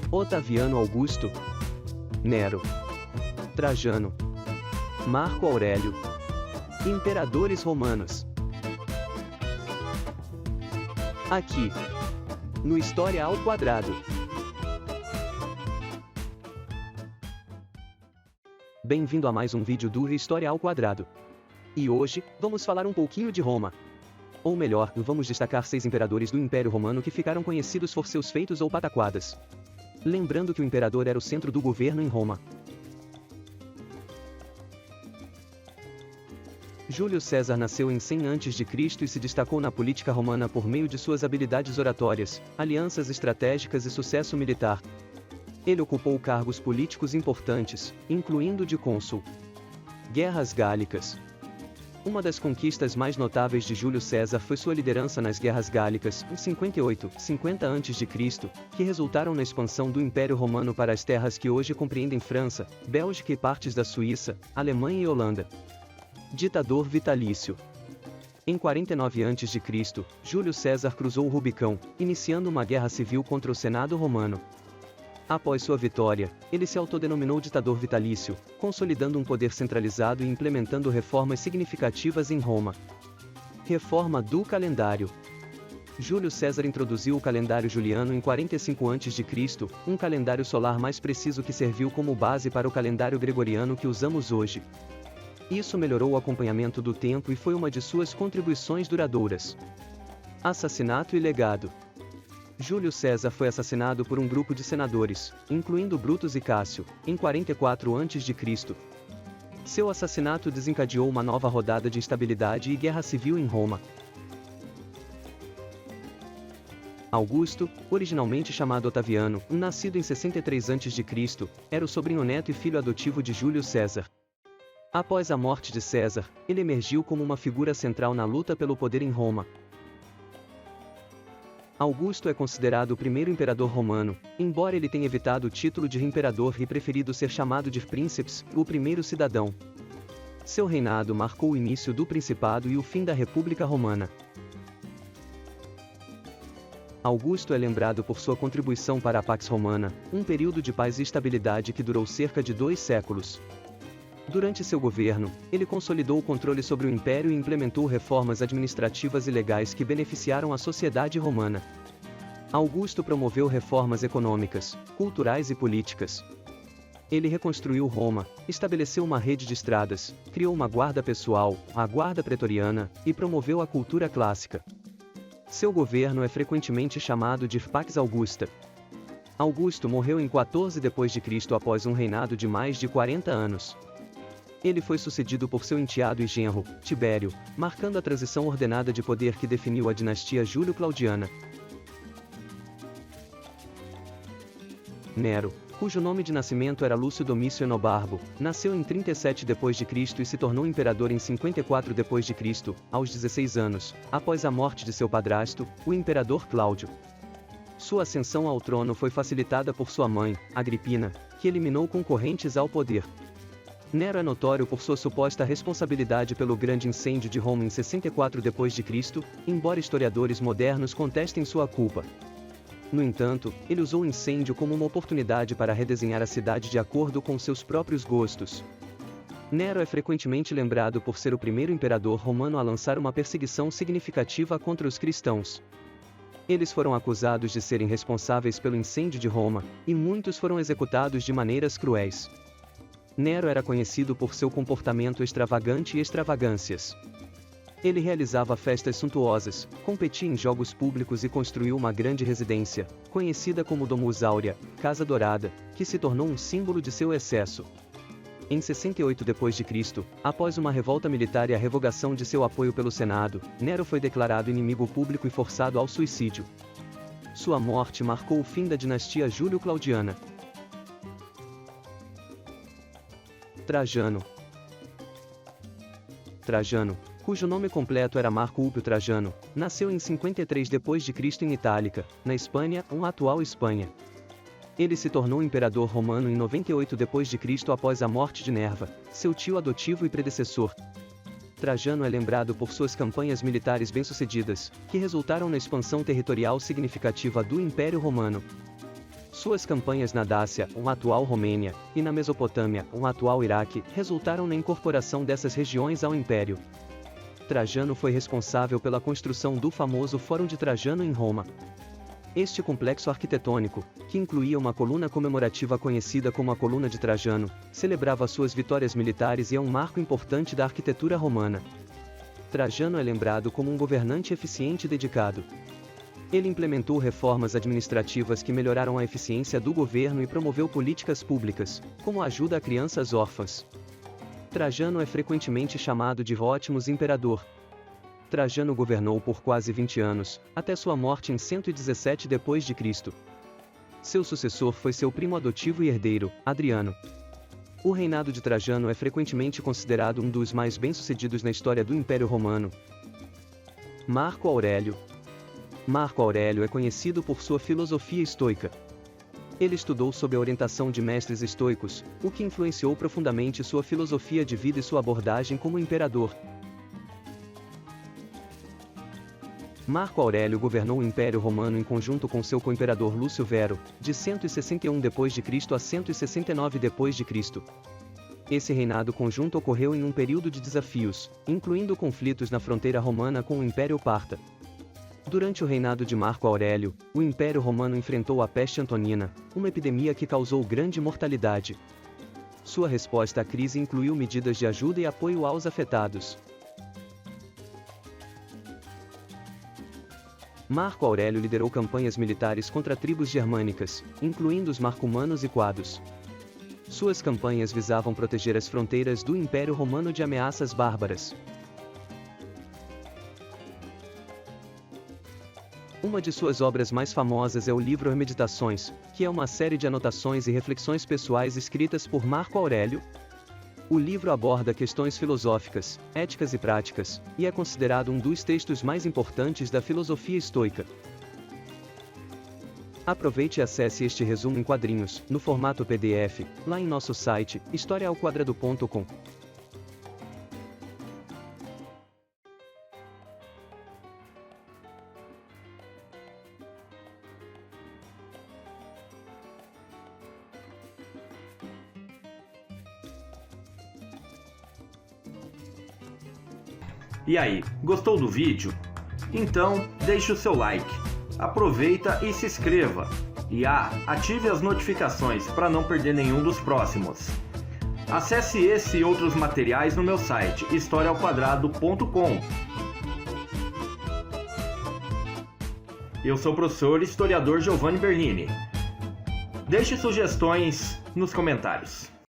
Otaviano Augusto, Nero, Trajano, Marco Aurélio. Imperadores romanos. Aqui, no História ao Quadrado. Bem-vindo a mais um vídeo do História ao Quadrado. E hoje, vamos falar um pouquinho de Roma. Ou melhor, vamos destacar 6 imperadores do Império Romano que ficaram conhecidos por seus feitos ou pataquadas. Lembrando que o imperador era o centro do governo em Roma. Júlio César nasceu em 100 a.C. e se destacou na política romana por meio de suas habilidades oratórias, alianças estratégicas e sucesso militar. Ele ocupou cargos políticos importantes, incluindo de cônsul. Guerras Gálicas. Uma das conquistas mais notáveis de Júlio César foi sua liderança nas Guerras Gálicas, em 50 a.C., que resultaram na expansão do Império Romano para as terras que hoje compreendem França, Bélgica e partes da Suíça, Alemanha e Holanda. Ditador vitalício. Em 49 a.C., Júlio César cruzou o Rubicão, iniciando uma guerra civil contra o Senado romano. Após sua vitória, ele se autodenominou ditador vitalício, consolidando um poder centralizado e implementando reformas significativas em Roma. Reforma do calendário. Júlio César introduziu o calendário juliano em 45 a.C., um calendário solar mais preciso que serviu como base para o calendário gregoriano que usamos hoje. Isso melhorou o acompanhamento do tempo e foi uma de suas contribuições duradouras. Assassinato e legado. Júlio César foi assassinado por um grupo de senadores, incluindo Brutus e Cássio, em 44 a.C. Seu assassinato desencadeou uma nova rodada de instabilidade e guerra civil em Roma. Augusto, originalmente chamado Otaviano, nascido em 63 a.C., era o sobrinho neto e filho adotivo de Júlio César. Após a morte de César, ele emergiu como uma figura central na luta pelo poder em Roma. Augusto é considerado o primeiro imperador romano, embora ele tenha evitado o título de imperador e preferido ser chamado de príncipes, o primeiro cidadão. Seu reinado marcou o início do Principado e o fim da República Romana. Augusto é lembrado por sua contribuição para a Pax Romana, um período de paz e estabilidade que durou cerca de 2 séculos. Durante seu governo, ele consolidou o controle sobre o império e implementou reformas administrativas e legais que beneficiaram a sociedade romana. Augusto promoveu reformas econômicas, culturais e políticas. Ele reconstruiu Roma, estabeleceu uma rede de estradas, criou uma guarda pessoal, a Guarda Pretoriana, e promoveu a cultura clássica. Seu governo é frequentemente chamado de Pax Augusta. Augusto morreu em 14 d.C. após um reinado de mais de 40 anos. Ele foi sucedido por seu enteado e genro, Tibério, marcando a transição ordenada de poder que definiu a dinastia Júlio-Claudiana. Nero, cujo nome de nascimento era Lúcio Domício Enobarbo, nasceu em 37 d.C. e se tornou imperador em 54 d.C., aos 16 anos, após a morte de seu padrasto, o imperador Cláudio. Sua ascensão ao trono foi facilitada por sua mãe, Agripina, que eliminou concorrentes ao poder. Nero é notório por sua suposta responsabilidade pelo grande incêndio de Roma em 64 d.C., embora historiadores modernos contestem sua culpa. No entanto, ele usou o incêndio como uma oportunidade para redesenhar a cidade de acordo com seus próprios gostos. Nero é frequentemente lembrado por ser o primeiro imperador romano a lançar uma perseguição significativa contra os cristãos. Eles foram acusados de serem responsáveis pelo incêndio de Roma, e muitos foram executados de maneiras cruéis. Nero era conhecido por seu comportamento extravagante e extravagâncias. Ele realizava festas suntuosas, competia em jogos públicos e construiu uma grande residência, conhecida como Domus Aurea, Casa Dourada, que se tornou um símbolo de seu excesso. Em 68 d.C., após uma revolta militar e a revogação de seu apoio pelo Senado, Nero foi declarado inimigo público e forçado ao suicídio. Sua morte marcou o fim da dinastia Júlio-Claudiana. Trajano. Trajano, cujo nome completo era Marco Ulpio Trajano, nasceu em 53 d.C. em Itálica, na Espanha, atual Espanha. Ele se tornou imperador romano em 98 d.C. após a morte de Nerva, seu tio adotivo e predecessor. Trajano é lembrado por suas campanhas militares bem-sucedidas, que resultaram na expansão territorial significativa do Império Romano. Suas campanhas na Dácia, atual Romênia, e na Mesopotâmia, atual Iraque, resultaram na incorporação dessas regiões ao Império. Trajano foi responsável pela construção do famoso Fórum de Trajano em Roma. Este complexo arquitetônico, que incluía uma coluna comemorativa conhecida como a Coluna de Trajano, celebrava suas vitórias militares e é um marco importante da arquitetura romana. Trajano é lembrado como um governante eficiente e dedicado. Ele implementou reformas administrativas que melhoraram a eficiência do governo e promoveu políticas públicas, como a ajuda a crianças órfãs. Trajano é frequentemente chamado de Ótimos Imperador. Trajano governou por quase 20 anos, até sua morte em 117 d.C. Seu sucessor foi seu primo adotivo e herdeiro, Adriano. O reinado de Trajano é frequentemente considerado um dos mais bem-sucedidos na história do Império Romano. Marco Aurélio. Marco Aurélio é conhecido por sua filosofia estoica. Ele estudou sob a orientação de mestres estoicos, o que influenciou profundamente sua filosofia de vida e sua abordagem como imperador. Marco Aurélio governou o Império Romano em conjunto com seu co-imperador Lúcio Vero, de 161 d.C. a 169 d.C. Esse reinado conjunto ocorreu em um período de desafios, incluindo conflitos na fronteira romana com o Império Parta. Durante o reinado de Marco Aurélio, o Império Romano enfrentou a peste antonina, uma epidemia que causou grande mortalidade. Sua resposta à crise incluiu medidas de ajuda e apoio aos afetados. Marco Aurélio liderou campanhas militares contra tribos germânicas, incluindo os marcomanos e quados. Suas campanhas visavam proteger as fronteiras do Império Romano de ameaças bárbaras. Uma de suas obras mais famosas é o livro Meditações, que é uma série de anotações e reflexões pessoais escritas por Marco Aurélio. O livro aborda questões filosóficas, éticas e práticas, e é considerado um dos textos mais importantes da filosofia estoica. Aproveite e acesse este resumo em quadrinhos, no formato PDF, lá em nosso site, historiaaoquadrado.com. E aí, gostou do vídeo? Então, deixe o seu like, aproveita e se inscreva. E ative as notificações para não perder nenhum dos próximos. Acesse esse e outros materiais no meu site, historiaaoquadrado.com. Eu sou o professor historiador Giovanni Bernini. Deixe sugestões nos comentários.